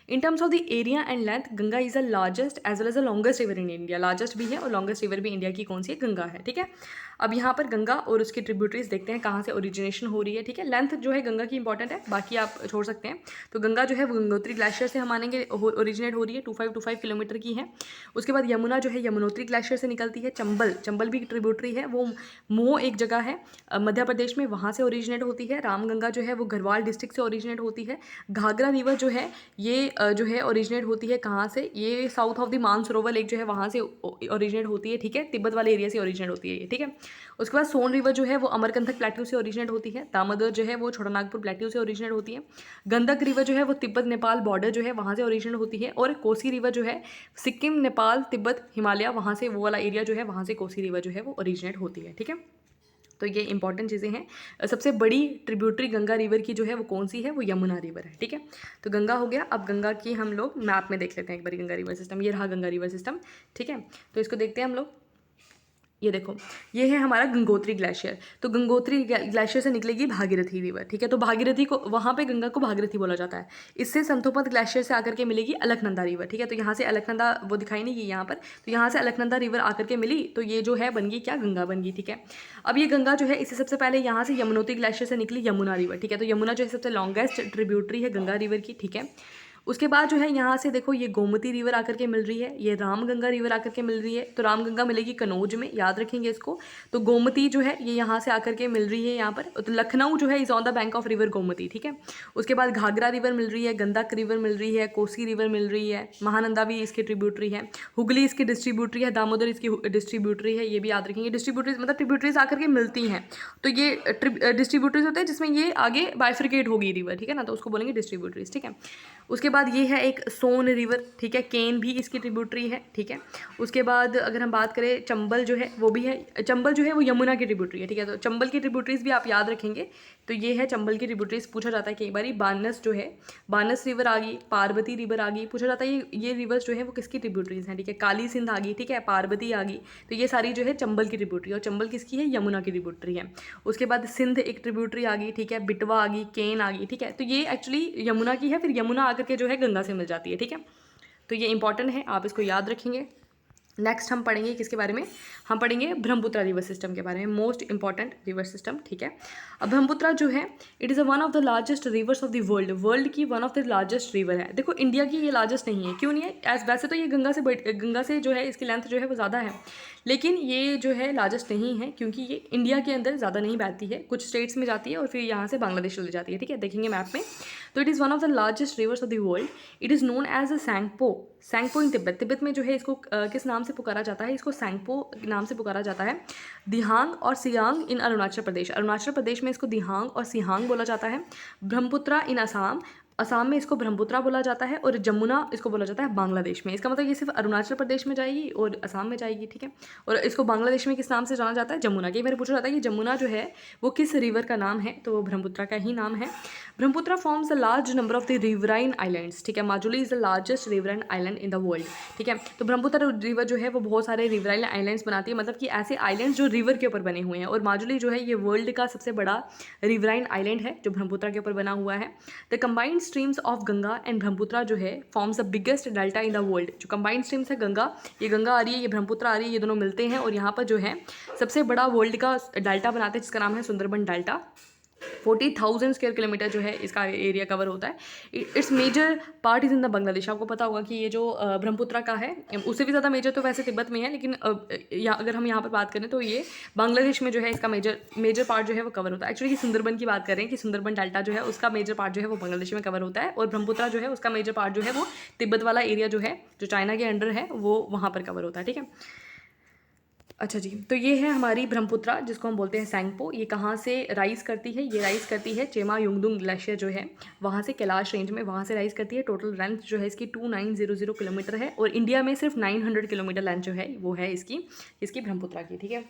In terms of the area and length, Ganga is the largest as well as the longest river in India. Largest भी है और लॉन्गेस्ट रिवर भी इंडिया की कौन सी है, गंगा है। ठीक है, अब यहाँ पर गंगा और उसकी ट्रिब्यूटरीज देखते हैं कहाँ से ओरिजिनेशन हो रही है। ठीक है, लेंथ जो है गंगा की इंपॉर्टेंट है, बाकी आप छोड़ सकते हैं। तो गंगा जो है वो गंगोत्री ग्लेशियर से हम मानेंगे ओरिजिनेट हो रही है, 2525 किलोमीटर की है। उसके बाद यमुना जो है यमुनोत्री ग्लेशियर से निकलती है। चंबल भी ट्रिब्यूटरी है, वो मोह एक जगह है मध्य प्रदेश में, वहाँ से ओरिजिनेट होती है। रामगंगा जो है वो गढ़वाल डिस्ट्रिक्ट से ओरिजिनेट होती है। घाघरा रिवर जो है ये जो है ओरिजिनेट होती है कहाँ से, ये south of the Mansarovar lake जो है वहाँ से ओरिजिनेट होती है। ठीक है, तिब्बत वाले एरिया से ओरिजिनेट होती है ये। ठीक है, उसके बाद सोन रिवर जो है वो अमरकंटक प्लेट्यू से ओरिजिनेट होती है। दामोदर जो है वो छोटानागपुर प्लेट्यू से ओरिजिनेट होती है। गंडक रिवर जो है वो तिब्बत नेपाल बॉर्डर जो है वहाँ से ओरिजिनेट होती है। और कोसी रिवर जो है सिक्किम, नेपाल, तिब्बत, हिमालय, वहाँ से वो वाला एरिया जो है वहाँ से कोसी रिवर जो है वो ओरिजिनेट होती है। ठीक है, तो ये इंपॉर्टेंट चीज़ें हैं। सबसे बड़ी ट्रिब्यूटरी गंगा रिवर की जो है वो कौन सी है, वो यमुना रिवर है। ठीक है, तो गंगा हो गया। अब गंगा की हम लोग मैप में देख लेते हैं एक बार गंगा रिवर सिस्टम। ये रहा गंगा रिवर सिस्टम। ठीक है, तो इसको देखते हैं हम लोग। ये देखो, ये है हमारा गंगोत्री ग्लेशियर। तो गंगोत्री ग्लेशियर से निकलेगी भागीरथी रिवर। ठीक है, तो भागीरथी को, वहाँ पे गंगा को भागीरथी बोला जाता है। इससे संतोपंथ ग्लेशियर से आकर के मिलेगी अलकनंदा रिवर। ठीक है, तो यहाँ से अलकनंदा वो दिखाई नहीं गई यहाँ पर, तो यहाँ से अलकनंदा रिवर आकर के मिली, तो ये जो है बन गई क्या, गंगा बन गई। ठीक है, अब ये गंगा जो है इससे सबसे पहले यहाँ से यमुनोत्री ग्लेशियर से निकली यमुना रिवर। ठीक है, तो यमुना जो है सबसे लॉन्गेस्ट ट्रिब्यूटरी है गंगा रिवर की। ठीक है, उसके बाद जो है यहाँ से देखो ये गोमती रिवर आकर के मिल रही है, ये रामगंगा रिवर आकर के मिल रही है। तो रामगंगा मिलेगी कनौज में, याद रखेंगे इसको। तो गोमती जो है ये यहाँ से आकर के मिल रही है यहाँ पर। तो लखनऊ जो है is on the bank of river Gomti. ठीक है, उसके बाद घाघरा रिवर मिल रही है, गंडक रिवर मिल रही है, कोसी रिवर मिल रही है, महानंदा भी इसकी ट्रिब्यूटरी है, हुगली इसकी डिस्ट्रीब्यूटरी है, दामोदर इसकी डिस्ट्रीब्यूटरी है। ये भी याद रखेंगे, डिस्ट्रीब्यूटरीज मतलब ट्रिब्यूटरीज आकर के मिलती हैं, तो ये डिस्ट्रीब्यूटरीज होते हैं जिसमें ये आगे बाइफरिकेट होगी रिवर। ठीक है ना, तो उसको बोलेंगे डिस्ट्रीब्यूटरीज। ठीक है, उसके बाद ये है एक सोन रिवर। ठीक है, केन भी इसकी ट्रिब्यूटरी है। ठीक है, उसके बाद अगर हम बात करें चंबल जो है वो भी है, चंबल जो है वो यमुना की ट्रिब्यूटरी है। ठीक है, तो चंबल की ट्रिब्यूटरीज भी आप याद रखेंगे। तो ये है चंबल की ट्रिब्यूटरीज। पूछा जाता है कई बार, बानस जो है, बानस रिवर आ गई, पार्वती रिवर आ गई, पूछा जाता है ये रिवर्स जो है वो किसकी ट्रिब्यूटरीज हैं। ठीक है, काली सिंध आ गई, ठीक है, पार्वती आ गई, तो ये सारी जो है चंबल की ट्रिब्यूटरी, और चंबल किसकी है, यमुना की ट्रिब्यूटरी है। उसके बाद सिंध एक ट्रिब्यूटरी आ गई। ठीक है, बिटवा आ गई, केन आ गई। ठीक है, तो ये एक्चुअली यमुना की है, फिर यमुना आकर के जो है गंगा से मिल जाती है। ठीक है, तो ये इंपॉर्टेंट है, आप इसको याद रखेंगे। नेक्स्ट हम पढ़ेंगे किसके बारे में, हम पढ़ेंगे ब्रह्मपुत्र रिवर सिस्टम के बारे में, मोस्ट इंपॉर्टेंट रिवर सिस्टम, ठीक है। अब ब्रह्मपुत्र जो है it is one of the largest rivers of the world, world की one of the largest river है। देखो इंडिया की ये लार्जेस्ट नहीं है, क्यों नहीं है, एज वैसे तो ये गंगा से जो है इसकी लेंथ जो है वो ज़्यादा है, लेकिन ये जो है लार्जेस्ट नहीं है क्योंकि ये इंडिया के अंदर ज़्यादा नहीं बहती है, कुछ स्टेट्स में जाती है और फिर यहाँ से बांग्लादेश चली जाती है, ठीक है, देखेंगे मैप में। तो it is one of the largest rivers of the world, it is known as a Tsangpo, Tsangpo in Tibet, Tibet में जो है इसको किस नाम से पुकारा जाता है, इसको सैंगपो नाम से पुकारा जाता है। दिहांग और सियांग इन अरुणाचल प्रदेश, अरुणाचल प्रदेश में इसको दिहांग और सियांग बोला जाता है। ब्रह्मपुत्र इन असम, असम में इसको ब्रह्मपुत्र बोला जाता है, और जमुना इसको बोला जाता है बांग्लादेश में। इसका मतलब ये सिर्फ अरुणाचल प्रदेश में जाएगी और असम में जाएगी, ठीक है। और इसको बांग्लादेश में किस नाम से जाना जाता है, जमुना के। मेरे पूछा जाता है कि जमुना जो है वो किस रिवर का नाम है, तो वो ब्रह्मपुत्र का ही नाम है। Brahmaputra forms a large number of the riverine islands, ठीक है, Majuli is the largest riverine island in the world, ठीक है। तो ब्रह्मपुत्र रिवर जो है वो बहुत सारे रिवराइन आइलैंड्स बनाती है, मतलब कि ऐसे आइलैंड्स जो रिवर के ऊपर बने हुए हैं, और माजुली जो है ये वर्ल्ड का सबसे बड़ा रिवराइन आइलैंड है जो ब्रह्मपुत्र के ऊपर बना हुआ है। The combined streams of Ganga and Brahmaputra जो है forms the biggest delta in the world, जो कंबाइंड स्ट्रीम्स है गंगा, ये गंगा आ रही है, ये ब्रह्मपुत्र आ रही है, ये दोनों मिलते हैं और यहाँ पर जो है सबसे बड़ा वर्ल्ड का डेल्टा बनाते हैं जिसका नाम है सुंदरबन डेल्टा। 40,000 स्क्वायर किलोमीटर जो है इसका एरिया कवर होता है। Its major part is in the Bangladesh. आपको पता होगा कि ये जो ब्रह्मपुत्र का है उससे भी ज़्यादा मेजर तो वैसे तिब्बत में है, लेकिन अगर हम यहाँ पर बात करें तो ये बांग्लादेश में जो है इसका मेजर पार्ट जो है वो कवर होता है। एक्चुअली सुंदरबन की बात कर रहे हैं कि सुंदरबन डेल्टा जो है उसका मेजर पार्ट जो है वो बांग्लादेश में कवर होता है, और ब्रह्मपुत्र जो है उसका मेजर पार्ट जो है वो तिब्बत वाला एरिया जो है जो चाइना के अंडर है वो वहाँ पर कवर होता है, ठीक है। अच्छा जी, तो ये है हमारी ब्रह्मपुत्र जिसको हम बोलते हैं सैंगपो। ये कहाँ से राइज़ करती है, ये राइज़ करती है चेमा युंगदुंग ग्लेशियर जो है वहाँ से, कैलाश रेंज में वहाँ से राइज़ करती है। टोटल लेंथ जो है इसकी 2900 किलोमीटर है, और इंडिया में सिर्फ 900 किलोमीटर लेंथ जो है वो है इसकी ब्रह्मपुत्र की, ठीक है।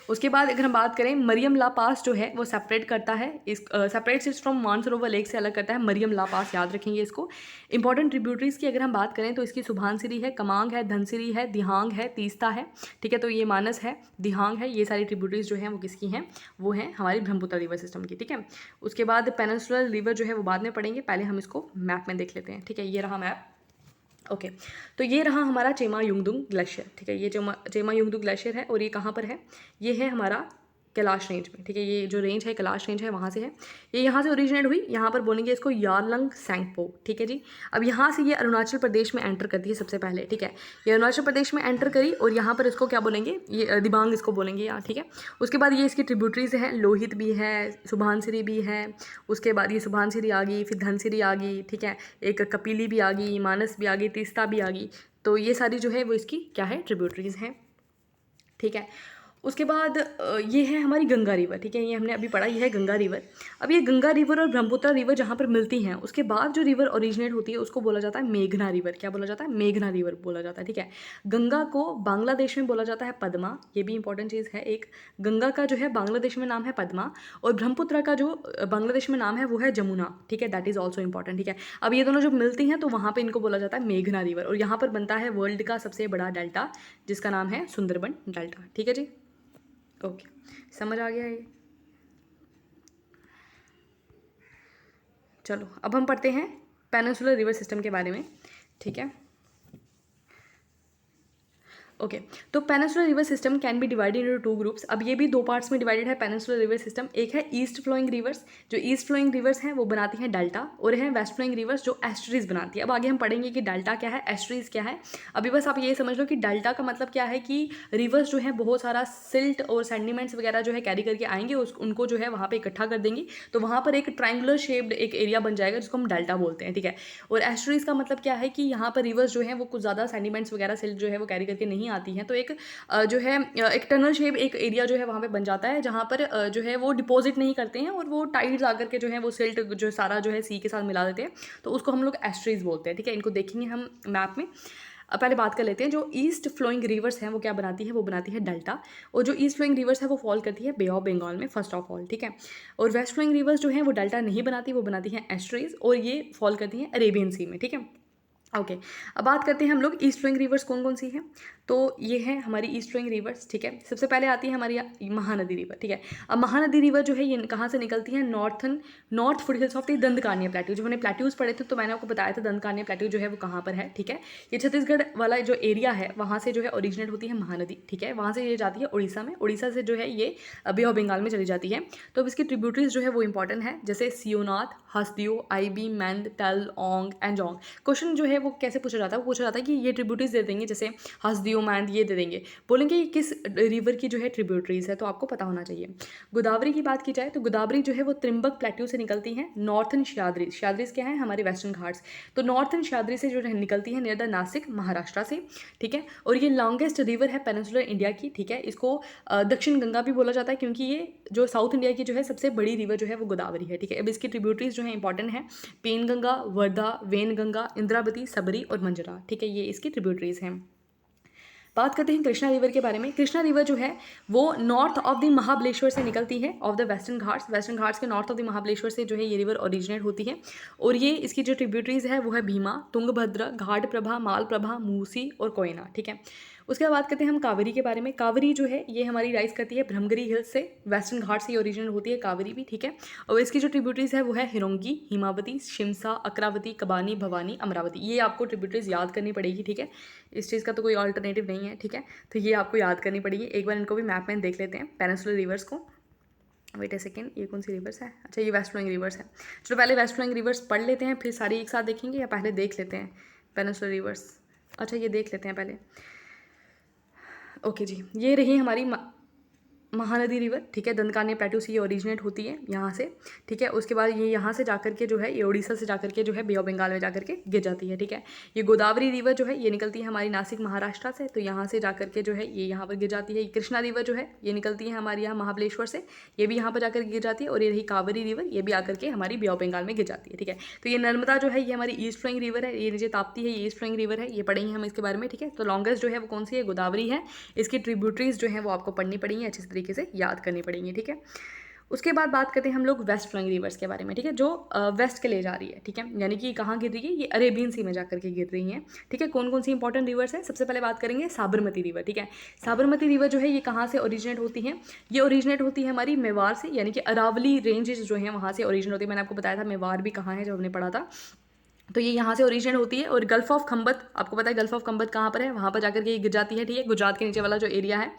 उसके बाद अगर हम बात करें मरियम ला पास जो है वो सेपरेट करता है, इस separates it's from Mansarovar lake से अलग करता है मरियम ला पास, याद रखेंगे इसको। इंपॉर्टेंट ट्रिब्यूटरीज़ की अगर हम बात करें तो इसकी सुभानसिरी है, कमांग है, धनसिरी है, दिहांग है, तीस्ता है, ठीक है। तो ये मानस है, दिहांग है, ये सारी ट्रिब्यूटरीज़ जो हैं वो किसकी हैं, वो हैं हमारी ब्रह्मपुत्र रिवर सिस्टम की, ठीक है। उसके बाद पेनिनसुलर रिवर जो है वो बाद में पढ़ेंगे, पहले हम इसको मैप में देख लेते हैं, ठीक है। ये रहा मैप, ओके। तो ये रहा हमारा चेमा युंगदुंग ग्लेशियर, ठीक है। ये चेमा युंगदुंग ग्लेशियर है, और ये कहाँ पर है, ये है हमारा कैलाश रेंज में, ठीक है। ये जो रेंज है कैलाश रेंज है वहाँ से है, ये यहाँ से ओरिजिनेट हुई, यहाँ पर बोलेंगे इसको यारलंग सैंगपो, ठीक है जी। अब यहाँ से ये अरुणाचल प्रदेश में एंटर करती है सबसे पहले, ठीक है। ये अरुणाचल प्रदेश में एंटर करी, और यहाँ पर इसको क्या बोलेंगे, ये दिबांग इसको बोलेंगे यहाँ, ठीक है। उसके बाद ये इसकी ट्रिब्यूटरीज हैं, लोहित भी है, सुभानसिरी भी है, उसके बाद ये सुभानसिरी आ गई, फिर धनसिरी आ गई, ठीक है, एक कपिली भी आ गई, मानस भी आ गई, तीस्ता भी आ गई। तो ये सारी जो है वो इसकी क्या है, ट्रिब्यूटरीज हैं, ठीक है। उसके बाद ये है हमारी गंगा रिवर, ठीक है, ये हमने अभी पढ़ा, ये है गंगा रिवर। अब ये गंगा रिवर और ब्रह्मपुत्र रिवर जहाँ पर मिलती हैं, उसके बाद जो रिवर ओरिजिनेट होती है उसको बोला जाता है मेघना रिवर। क्या बोला जाता है, मेघना रिवर बोला जाता है, ठीक है। गंगा को बांग्लादेश में बोला जाता है पद्मा, ये भी इंपॉर्टेंट चीज़ है एक। गंगा का जो है बांग्लादेश में नाम है पद्मा, और ब्रह्मपुत्र का जो बांग्लादेश में नाम है वो है जमुना, ठीक है, दैट इज़ ऑल्सो इंपॉर्टेंट, ठीक है। अब ये दोनों जब मिलती हैं तो वहाँ पर इनको बोला जाता है मेघना रिवर, और यहाँ पर बनता है वर्ल्ड का सबसे बड़ा डेल्टा जिसका नाम है सुंदरबन डेल्टा, ठीक है जी। ओके, समझ आ गया ये। चलो अब हम पढ़ते हैं पेनिनसुलर रिवर सिस्टम के बारे में, ठीक है। ओके, तो peninsular river system can be divided into 2 groups. अब ये भी 2 पार्ट्स में डिवाइडेड है पेनिनसुलर रिवर सिस्टम। एक है ईस्ट फ्लोइंग रिवर्स, जो ईस्ट फ्लोइंग रिवर्स हैं वो बनाती हैं डेल्टा, और है वेस्ट फ्लोइंग रिवर्स जो एस्ट्रीज बनाती है। अब आगे हम पढ़ेंगे कि डेल्टा क्या है, एस्ट्रीज क्या है। अभी बस आप ये समझ लो कि डेल्टा का मतलब क्या है कि रिवर्स जो है बहुत सारा सिल्ट और सेंडिमेंट्स वगैरह जो है कैरी करके आएंगे, उनको जो है वहाँ पर इकट्ठा कर देंगी, तो वहाँ पर एक ट्रायंगुलर शेप्ड एक एरिया बन जाएगा जिसको हम डेल्टा बोलते हैं, ठीक है। और एस्ट्रीज का मतलब क्या है कि यहाँ पर रिवर्स जो है वो कुछ ज़्यादा सेंडिमेंट्स वगैरह सिल्ट जो है वो कैरी करके नहीं आती हैं, तो एक जो है एक टनल शेप एक एरिया जो है वहाँ पे बन जाता है, जहाँ पर जो है वो डिपॉजिट नहीं करते हैं, और वो टाइड्स आकर के जो है वो सिल्ट जो सारा जो है सी के साथ मिला देते हैं, तो उसको हम लोग एस्ट्रीज बोलते हैं, ठीक है। इनको देखेंगे हम मैप में। पहले बात कर लेते हैं, जो ईस्ट फ्लोइंग रिवर्स हैं वो क्या बनाती है, वो बनाती है डेल्टा, और जो ईस्ट फ्लोइंग रिवर्स है वो फॉल करती है बे ऑफ बंगाल में फर्स्ट ऑफ ऑल, ठीक है। और वेस्ट फ्लोइंग रिवर्स जो है वो डेल्टा नहीं बनाती, वो बनाती हैं एस्ट्रीज, और ये फॉल करती हैं अरेबियन सी में, ठीक है। ओके अब बात करते हैं हम लोग ईस्ट फ्लोइंग रिवर्स कौन कौन सी हैं। तो ये है हमारी ईस्ट फ्लोइंग रिवर्स, ठीक है। सबसे पहले आती है हमारी महानदी रिवर, ठीक है। अब महानदी रिवर जो है ये कहाँ से निकलती है, north foothills of the Dandakaranya plateau. जो मैंने प्लेट्यूज पढ़े थे तो मैंने आपको बताया था दंडकारण्य प्लेट्यू जो है वो कहाँ पर है, ठीक है। ये छत्तीसगढ़ वाला जो एरिया है वहाँ से जो है ओरिजिनेट होती है महानदी, ठीक है। वहाँ से ये जाती है उड़ीसा में, उड़ीसा से जो है ये बे ऑफ बंगाल में चली जाती है। तो अब इसकी ट्रिब्यूटरीज जो है वो इंपॉर्टेंट है, जैसे सियोनाथ, हसदियो, आईबी, मैंद, टल, ओंग एंड जोंग। क्वेश्चन जो है वो कैसे पूछा जाता है, वो पूछा जाता है कि ये ट्रिब्यूटरीज दे देंगे, जैसे हसदियो, मैंद ये दे देंगे, बोलेंगे ये किस रिवर की जो है ट्रिब्यूटरीज है, तो आपको पता होना चाहिए। गोदावरी की बात की जाए तो गोदावरी जो है वो त्रिम्बक प्लेट्यू से निकलती है। नॉर्थन सह्याद्री, सह्याद्रीज क्या है, हमारे वेस्टर्न घाट्स, तो नॉर्थन सह्याद्री से जो है निकलती है नियर द नासिक, महाराष्ट्र से, ठीक है। और ये लॉन्गेस्ट रिवर है पेनिनसुलर इंडिया की, ठीक है। इसको दक्षिण गंगा भी बोला जाता है, क्योंकि ये जो साउथ इंडिया की जो है सबसे बड़ी रिवर जो है वो गोदावरी है, ठीक है। अब इसकी ट्रिब्यूटरीज जो है इंपॉर्टेंट है, पेनगंगा, वर्धा, वेनगंगा, इंद्रावती, सबरी और मंजरा, ठीक है। ये इसकी ट्रिब्यूटरीज हैं। बात करते हैं कृष्णा रिवर के बारे में। कृष्णा रिवर जो है वो नॉर्थ ऑफ द महाबलेश्वर से निकलती है, of the western Ghats, western Ghats के नॉर्थ ऑफ द महाबलेश्वर से जो है ये रिवर ओरिजिनेट होती है। और ये इसकी जो ट्रिब्यूटरीज है वो है भीमा, तुंगभद्र, घाट प्रभा, माल प्रभा, मूसी और कोयना, ठीक है। उसके बाद बात करते हैं हम कावेरी के बारे में। कावेरी जो है ये हमारी राइज करती है ब्रह्मगिरी हिल्स से, वेस्टर्न घाट से ओरिजिनेट होती है कावेरी भी, ठीक है। और इसकी जो ट्रिब्यूटरीज है वो है हिरोंगी, हिमावती, शिमसा, अक्रावती, कबानी, भवानी, अमरावती। ये आपको ट्रिब्यूटरीज याद करनी पड़ेगी, ठीक है। इस चीज़ का तो कोई ऑल्टरनेटिव नहीं है, ठीक है। तो ये आपको याद करनी पड़ेगी। एक बार इनको भी मैप में देख लेते हैं, पेनिनसुलर रिवर्स को। वेट ए सेकेंड, ये कौन सी रिवर्स है, अच्छा ये वेस्ट फ्लोइंग रिवर्स है। चलो पहले वेस्ट फ्लोइंग रिवर्स पढ़ लेते हैं, फिर सारी एक साथ देखेंगे, या पहले देख लेते हैं पेनिनसुलर रिवर्स। अच्छा ये देख लेते हैं पहले। ओके जी, ये रही हमारी महानदी रिवर, ठीक है। दंडकारण्य प्लेट्यू से ये ओरिजिनेट होती है यहाँ से, ठीक है। उसके बाद ये यहाँ से जाकर के जो है ये उड़ीसा से जाकर के जो है बे ऑफ बंगाल में जाकर के गिर जाती है, ठीक है। ये गोदावरी रिवर जो है ये निकलती है हमारी नासिक, महाराष्ट्र से, तो यहाँ से जाकर के जो है ये यहाँ पर गिर जाती है। कृष्णा रिवर जो है ये निकलती है हमारी यहाँ महाबलेश्वर से, ये भी यहाँ पर जाकर गिर जाती है। और ये रही कावेरी रिवर, ये भी आकर के हमारी बे ऑफ बंगाल में गिर जाती है, ठीक है। तो ये नर्मदा जो है ये हमारी ईस्ट फ्लोइंग रिवर है, ये नीचे ताप्ती है, ये ईस्ट फ्लोइंग रिवर है, ये पढ़ेंगे हम इसके बारे में, ठीक है। तो लॉन्गेस्ट जो है वो कौन सी है, गोदावरी है। इसकी ट्रिब्यूटरीज जो है वो आपको पढ़नी पड़ेंगी, अच्छी तरीके से याद करनी पड़ेंगी, ठीक है। उसके बाद बात करते हैं हम लोग वेस्ट फ्लोइंग रिवर्स के बारे में, ठीक है, जो वेस्ट के ले जा रही है, ठीक है। यानी कि कहाँ गिर रही है, ये अरेबियन सी में जाकर के गिर रही हैं, ठीक है। कौन कौन सी इंपॉर्टेंट रिवर्स है, सबसे पहले बात करेंगे साबरमती रिवर, ठीक है। साबरमती रिवर जो है ये कहाँ से ओरिजिनेट होती है, ये ओरिजिनेट होती है हमारी मेवाड़ से, यानी कि अरावली रेंजेस जो है वहाँ से ओरिजिनेट होती है। मैंने आपको बताया था मेवाड़ भी कहाँ है जब हमने पढ़ा था, तो ये यहाँ से ओरिजिनेट होती है। और गल्फ ऑफ खंबत, आपको पता है गल्फ ऑफ खंबत कहाँ पर है, वहाँ पर जाकर के ये गिर जाती है, ठीक है, गुजरात के नीचे वाला जो एरिया है।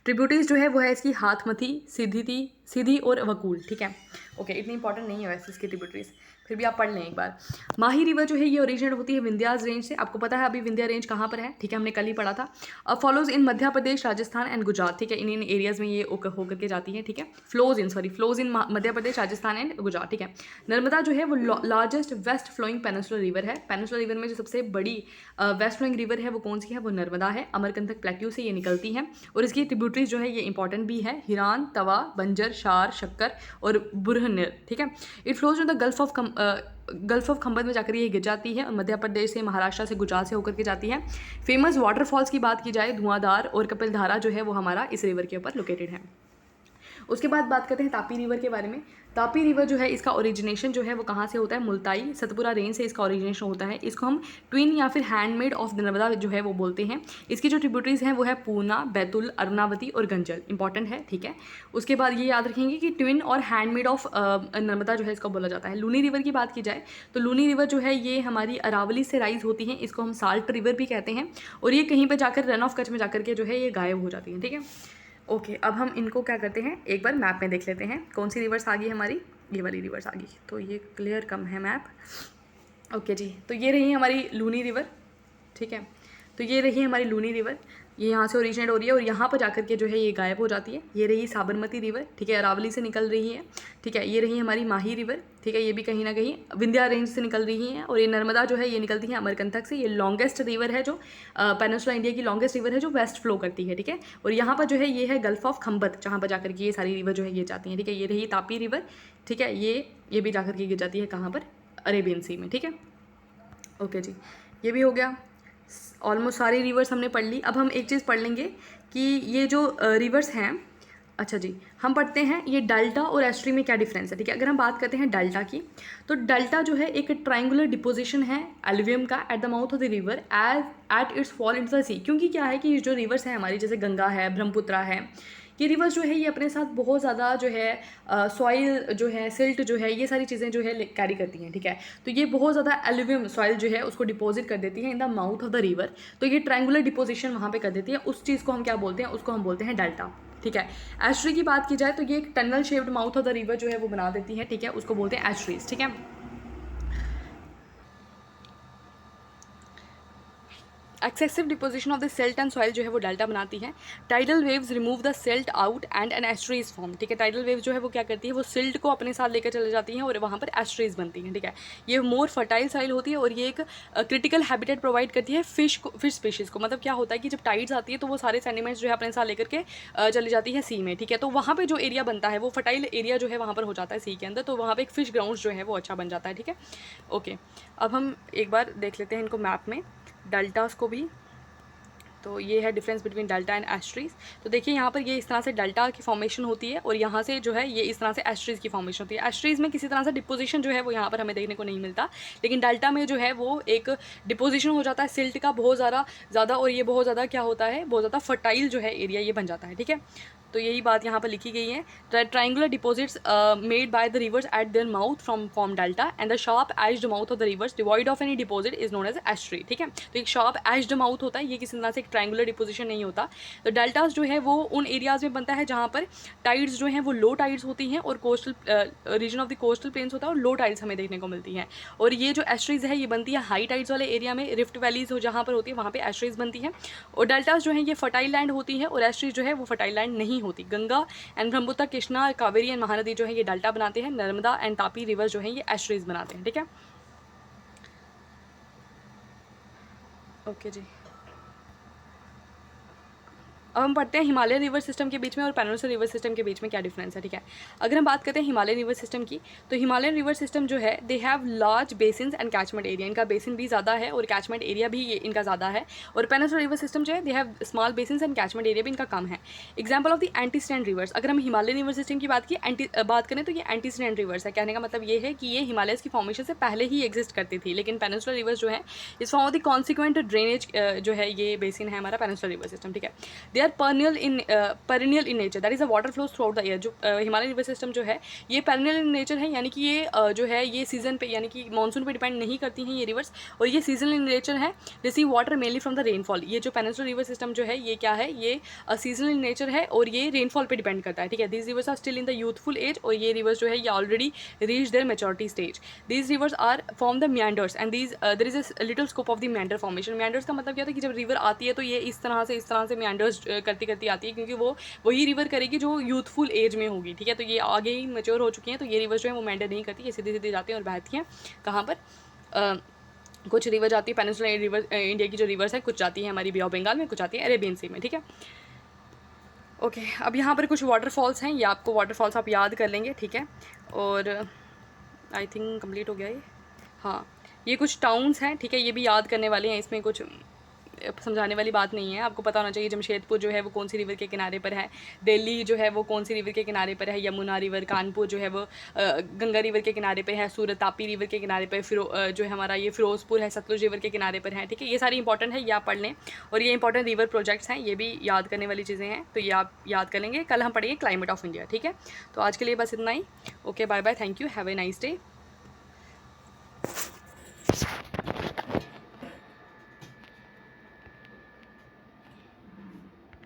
ट्रिब्यूटरीज जो है वो है इसकी हाथमती, सीधी और वकूल, ठीक है। ओके, इतनी इंपॉर्टेंट नहीं है वैसे इसकी ट्रिब्यूटरीज, फिर भी आप पढ़ लें एक बार। माही रिवर जो है ये ओरिजिनेट होती है विंध्यास रेंज से, आपको पता है अभी विंध्या रेंज कहाँ पर है, ठीक है, हमने कल ही पढ़ा था। अब follows in Madhya Pradesh, Rajasthan and Gujarat, ठीक है, इन एरियाज में ये होकर के जाती है, ठीक है। Flows in Madhya Pradesh, Rajasthan and Gujarat, ठीक है। नर्मदा जो है वो largest west flowing peninsular river है। पेनिनसुलर रिवर में जो सबसे बड़ी वेस्ट फ्लोइंग रिवर है वो कौन सी है, वो नर्मदा है। अमरकंटक प्लेट्यू से ये निकलती है। और इसकी ट्रिब्यूटरीज जो है ये इंपॉर्टेंट भी है, हिरान, तवा, बंजर, शार, शक्कर और बुरहनर, ठीक है। It flows in the gulf of Khambhat में जाकर ये गिर जाती है, और मध्य प्रदेश से, महाराष्ट्र से, गुजरात से होकर के जाती है। फेमस वाटरफॉल्स की बात की जाए, धुआंधार और कपिलधारा जो है वो हमारा इस रिवर के ऊपर लोकेटेड है। उसके बाद बात करते हैं तापी रिवर के बारे में। तापी रिवर जो है इसका ओरिजिनेशन जो है वो कहाँ से होता है, मुल्ताई, सतपुरा रेंज से इसका ओरिजिनेशन होता है। इसको हम ट्विन या फिर हैंडमेड ऑफ नर्मदा जो है वो बोलते हैं। इसकी जो ट्रिब्यूटरीज हैं वो है पूना, बैतुल, अरुणावती और गंजल, इंपॉर्टेंट है, ठीक है। उसके बाद ये याद रखेंगे कि ट्विन और हैंडमेड ऑफ नर्मदा जो है इसको बोला जाता है। लूनी रिवर की बात की जाए तो लूनी रिवर जो है ये हमारी अरावली से राइज होती है, इसको हम साल्ट रिवर भी कहते हैं। और ये कहीं पर जाकर रन ऑफ कच्छ में जाकर के जो है ये गायब हो जाती है, ठीक है। ओके, अब हम इनको क्या करते हैं, एक बार मैप में देख लेते हैं कौन सी रिवर्स आ गई हमारी, ये वाली रिवर्स आ गई, तो ये क्लियर कम है मैप। ओके जी, तो ये रही हमारी लूनी रिवर, ठीक है। तो ये रही हमारी लूनी रिवर, ये यहाँ से ओरिजिनेट हो रही है और यहाँ पर जाकर के जो है ये गायब हो जाती है। ये रही साबरमती रिवर, ठीक है, अरावली से निकल रही है, ठीक है। ये रही हमारी माही रिवर, ठीक है, ये भी कहीं ना कहीं विंध्या रेंज से निकल रही है। और ये नर्मदा जो है ये निकलती है अमरकंटक से। ये लॉन्गेस्ट रिवर है जो पेनिनसुला इंडिया की लॉन्गेस्ट रिवर है जो वेस्ट फ्लो करती है, ठीक है। और यहाँ पर जो है ये है गल्फ ऑफ खंबत, जहाँ पर जाकर के ये सारी रिवर जो है ये जाती हैं, ठीक है। ये रही तापी रिवर, ठीक है, ये भी जाकर के गिर जाती है कहाँ पर, अरेबियन सी में, ठीक है। ओके जी, ये भी हो गया, ऑलमोस्ट सारी रिवर्स हमने पढ़ ली। अब हम एक चीज़ पढ़ लेंगे कि ये जो रिवर्स हैं अच्छा जी, हम पढ़ते हैं ये डेल्टा और एस्ट्री में क्या डिफरेंस है, ठीक है। अगर हम बात करते हैं डेल्टा की, तो डेल्टा जो है एक ट्रायंगुलर डिपोजिशन है एल्युवियम का at the mouth of the river as at its fall into the sea. क्योंकि क्या है कि जो रिवर्स है हमारी, जैसे गंगा है, ब्रह्मपुत्रा है, ये रिवर्स जो है ये अपने साथ बहुत ज़्यादा जो है सॉइल जो है, सिल्ट जो है, ये सारी चीज़ें जो है कैरी करती हैं, ठीक है। तो ये बहुत ज़्यादा एल्युवियम सॉइल जो है उसको डिपॉजिट कर देती है in the mouth of the river. तो ये ट्रायंगुलर डिपोजिशन वहाँ पे कर देती है, उस चीज़ को हम क्या बोलते हैं, उसको हम बोलते हैं डेल्टा, ठीक है। एस्ट्री की बात की जाए तो ये एक tunnel shaped mouth of the river जो है वो बना देती है, ठीक है, उसको बोलते हैं एस्ट्रीज, ठीक है। Excessive deposition of the silt and soil जो है वो डेल्टा बनाती है। Tidal waves remove the silt out and an estuaries form, ठीक है। टाइडल वेव्स जो है वो क्या करती है, वो सिल्ट को अपने साथ लेकर चले जाती हैं और वहाँ पर एस्ट्रीज बनती हैं, ठीक है। ये मोर फर्टाइल सॉइल होती है और ये एक क्रिटिकल हैबिटेट प्रोवाइड करती है फिश स्पीशीज़ को। मतलब क्या होता है कि जब टाइड्स आती है तो वो सारे सेडिमेंट्स जो है अपने साथ लेकर के चली जाती है सी में, ठीक है। तो वहाँ पर जो एरिया बनता है वो फर्टाइल एरिया जो है वहाँ पर हो जाता है सी के अंदर, तो वहाँ पर एक फिश ग्राउंड जो है वो अच्छा बन जाता है, ठीक है। ओके, अब हम एक बार देख लेते हैं इनको मैप में, डेल्टास को भी। तो ये है difference between delta and estuaries. तो देखिए यहाँ पर ये इस तरह से डेल्टा की फॉर्मेशन होती है और यहाँ से जो है ये इस तरह से एस्ट्रीज की फॉर्मेशन होती है। एस्ट्रीज में किसी तरह से डिपोजिशन जो है वो यहाँ पर हमें देखने को नहीं मिलता, लेकिन डेल्टा में जो है वो एक डिपोजिशन हो जाता है सिल्ट का बहुत ज़्यादा और ये बहुत ज़्यादा क्या होता है, बहुत ज़्यादा फर्टाइल जो है एरिया ये बन जाता है, ठीक है। तो यही बात यहाँ पर लिखी गई है। Triangular deposits made by the rivers at their mouth from form delta and the sharp edged mouth of the rivers devoid of any deposit is known as estuary, ठीक है। तो एक शार्प एज्ड माउथ होता है, ये किसी तरह से एक ट्रायंगुलर डिपोजिशन नहीं होता। तो डेल्टास जो है वो उन एरियाज में बनता है जहाँ पर टाइड्स जो हैं वो लो टाइड्स होती हैं और coastal region of the coastal planes होता है और लो टाइड्स हमें देखने को मिलती हैं। और ये जो एस्ट्रीज है ये बनती है हाई टाइड्स वाले एरिया में, रिफ्ट वैलीज हो जहाँ पर होती है वहाँ पे एस्ट्रीज बनती है। और डेल्टास जो है ये फर्टाइल लैंड होती है और एस्ट्रीज जो है वो फर्टाइल लैंड नहीं होती। गंगा एंड ब्रह्मपुत्र, कृष्णा, कावेरी एंड महानदी जो है ये डेल्टा बनाते हैं, नर्मदा एंड तापी रिवर जो है ये एस्ट्रीज बनाते हैं, ठीक है। ओके जी, अब हम पढ़ते हैं हिमालयन रिवर सिस्टम के बीच में और पेनिनसुलर रिवर सिस्टम के बीच में क्या डिफरेंस है, ठीक है। अगर हम बात करते हैं हिमालयन रिवर सिस्टम की, तो हिमालयन रिवर सिस्टम जो है they have large basins and catchment area, इनका बेसिन भी ज़्यादा है और कैचमेंट एरिया भी इनका ज़्यादा है। और पेनिनसुलर रिवर सिस्टम जो है they have small basins and catchment area भी इनका कम है। एग्जाम्पल ऑफ द एंटीस्टेंट रिवर्स, अगर हम हिमालयन रिवर सिस्टम की बात करें तो ये एंटीस्टेंट रिवर्स है। कहने का मतलब ये है कि ये हिमालयस की फॉर्मेशन से पहले ही एग्जिस्ट करती थी, लेकिन पेनिनसुलर रिवर्स जो है इस form of the consequent drainage जो है ये बेसिन है हमारा पेनिनसुलर रिवर सिस्टम, ठीक है। They are perennial in nature, that is the water flows throughout the year। जो हिमालयन रिवर सिस्टम जो है ये perennial in nature है, यानी कि ये जो है ये सीजन पे यानी कि मानसून पे डिपेंड नहीं करती हैं ये रिवर्स, और ये सीजनल इन नेचर है। Receive water mainly from the rainfall. ये जो पेनिनसुलर रिवर सिस्टम जो है ये क्या है, ये सीजनल इन नेचर है और ये रेनफॉल पे डिपेंड करता है, ठीक है। These rivers are still in the youthful age, और ये रिवर्स जो है ये already reach their maturity stage. These rivers are form the meanders and these there is a little scope of the meander formation. meanders का मतलब क्या होता है कि जब रिवर आती है तो ये इस तरह से meanders करती करती आती है, क्योंकि वो वही रिवर करेगी जो यूथफुल एज में होगी, ठीक है। तो ये आगे ही मैच्योर हो चुकी हैं, तो ये रिवर जो है वो मेंटेन नहीं करती, ये सीधे सीधे जाती हैं और बहती हैं कहाँ पर, कुछ रिवर जाती है पेनिनसुलर रिवर, इंडिया की जो रिवर्स है कुछ जाती है हमारी बे ऑफ बंगाल में, कुछ जाती है अरेबियन सी में, ठीक है। ओके, अब यहाँ पर कुछ वाटरफॉल्स हैं, ये आपको वाटरफॉल्स आप याद कर लेंगे, ठीक है। और आई थिंक कंप्लीट हो गया ये, हाँ। ये कुछ टाउन्स हैं, ठीक है, ये भी याद करने वाले हैं, इसमें कुछ समझाने वाली बात नहीं है, आपको पता होना चाहिए। जमशेदपुर जो है वो कौन सी रिवर के किनारे पर है, दिल्ली जो है वो कौन सी रिवर के किनारे पर है, यमुना रिवर, कानपुर जो है वो गंगा रिवर के किनारे पर है, सूरत तापी रिवर के किनारे पर, जो है हमारा ये फिरोजपुर है सतलुज रिवर के किनारे पर है, ठीक है। ये सारी इंपॉर्टेंट है, ये आप पढ़ लें। और ये इंपॉर्टेंट रिवर प्रोजेक्ट्स हैं, ये भी याद करने वाली चीज़ें हैं, तो ये आप याद कर लेंगे। कल हम पढ़ेंगे क्लाइमेट ऑफ इंडिया, ठीक है। तो आज के लिए बस इतना ही। Okay, bye bye, thank you, have a nice day.